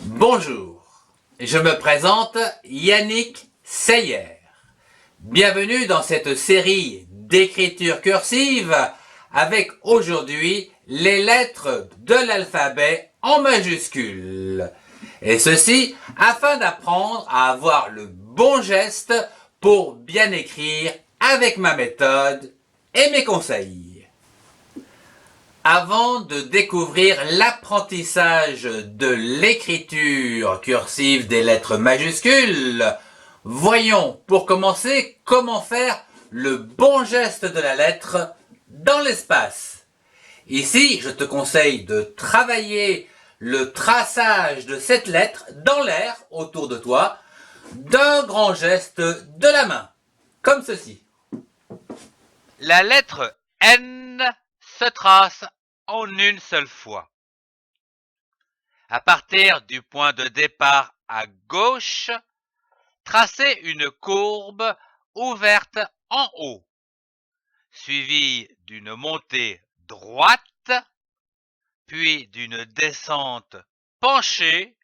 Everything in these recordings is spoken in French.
Bonjour, je me présente Yannick Seyer. Bienvenue dans cette série d'écriture cursive avec aujourd'hui les lettres de l'alphabet en majuscules. Et ceci afin d'apprendre à avoir le bon geste pour bien écrire avec ma méthode et mes conseils. Avant de découvrir l'apprentissage de l'écriture cursive des lettres majuscules, voyons pour commencer comment faire le bon geste de la lettre dans l'espace. Ici, je te conseille de travailler le traçage de cette lettre dans l'air autour de toi d'un grand geste de la main, comme ceci. La lettre N se trace en une seule fois. À partir du point de départ à gauche, tracez une courbe ouverte en haut, suivie d'une montée droite, puis d'une descente penchée,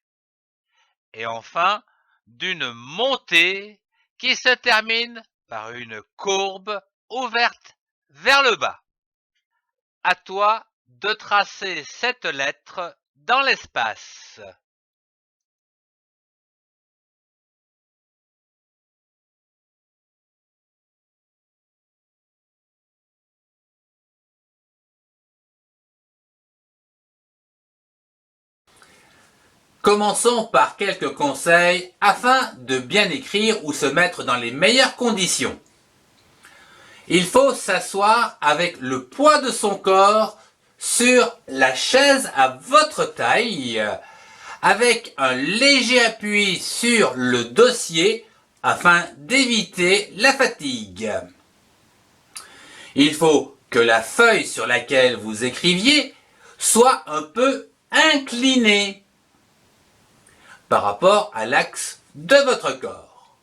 et enfin d'une montée qui se termine par une courbe ouverte vers le bas. À toi de tracer cette lettre dans l'espace. Commençons par quelques conseils afin de bien écrire ou se mettre dans les meilleures conditions. Il faut s'asseoir avec le poids de son corps sur la chaise à votre taille, avec un léger appui sur le dossier afin d'éviter la fatigue. Il faut que la feuille sur laquelle vous écriviez soit un peu inclinée par rapport à l'axe de votre corps,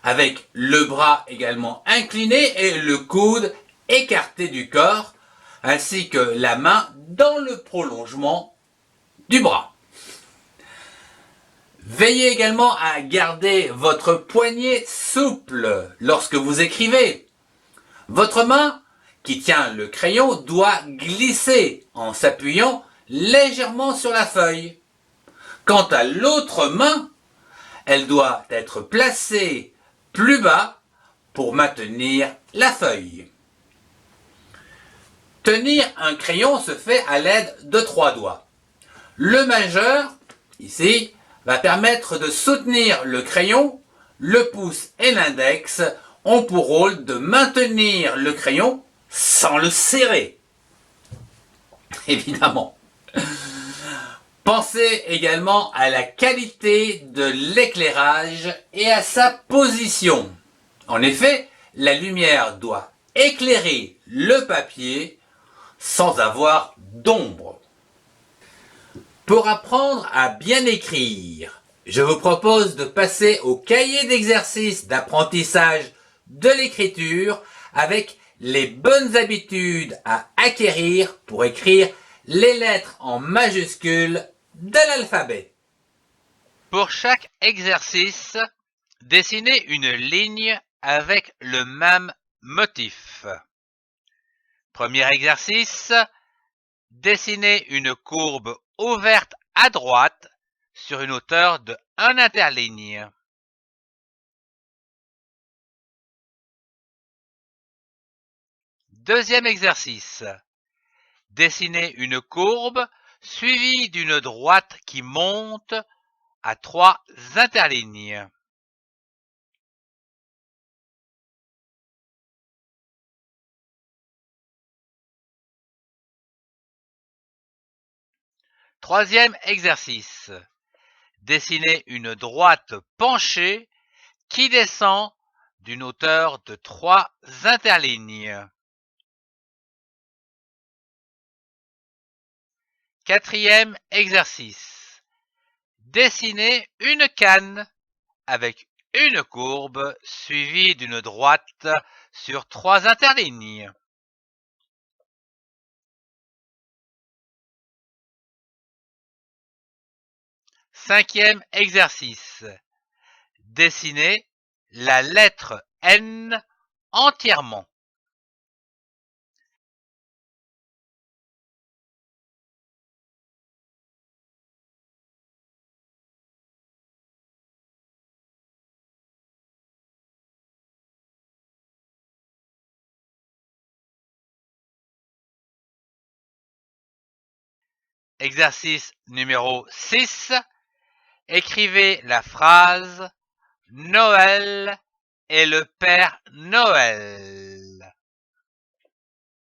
avec le bras également incliné et le coude écarté du corps, ainsi que la main dans le prolongement du bras. Veillez également à garder votre poignet souple lorsque vous écrivez. Votre main qui tient le crayon doit glisser en s'appuyant légèrement sur la feuille. Quant à l'autre main, elle doit être placée plus bas pour maintenir la feuille. Tenir un crayon se fait à l'aide de 3 doigts. Le majeur, ici, va permettre de soutenir le crayon. Le pouce et l'index ont pour rôle de maintenir le crayon sans le serrer. Évidemment. Pensez également à la qualité de l'éclairage et à sa position. En effet, la lumière doit éclairer le papier sans avoir d'ombre. Pour apprendre à bien écrire, je vous propose de passer au cahier d'exercice d'apprentissage de l'écriture avec les bonnes habitudes à acquérir pour écrire les lettres en majuscules de l'alphabet. Pour chaque exercice, dessinez une ligne avec le même motif. Premier exercice, dessinez une courbe ouverte à droite sur une hauteur de 1 interligne. Deuxième exercice, dessinez une courbe suivie d'une droite qui monte à 3 interlignes. Troisième exercice, dessinez une droite penchée qui descend d'une hauteur de 3 interlignes. Quatrième exercice, dessinez une canne avec une courbe suivie d'une droite sur 3 interlignes. 5e exercice. Dessinez la lettre N entièrement. Exercice numéro 6. Écrivez la phrase « Noël et le Père Noël ».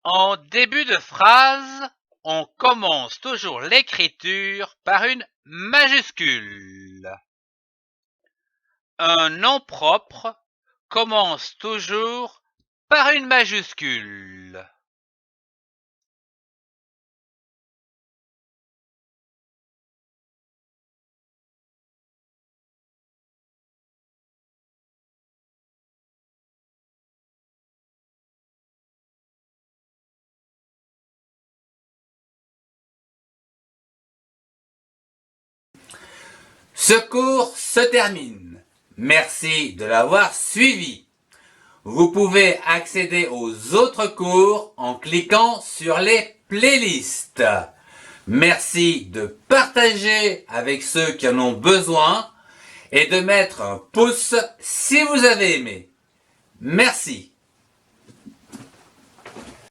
En début de phrase, on commence toujours l'écriture par une majuscule. Un nom propre commence toujours par une majuscule. Ce cours se termine. Merci de l'avoir suivi. Vous pouvez accéder aux autres cours en cliquant sur les playlists. Merci de partager avec ceux qui en ont besoin et de mettre un pouce si vous avez aimé. Merci.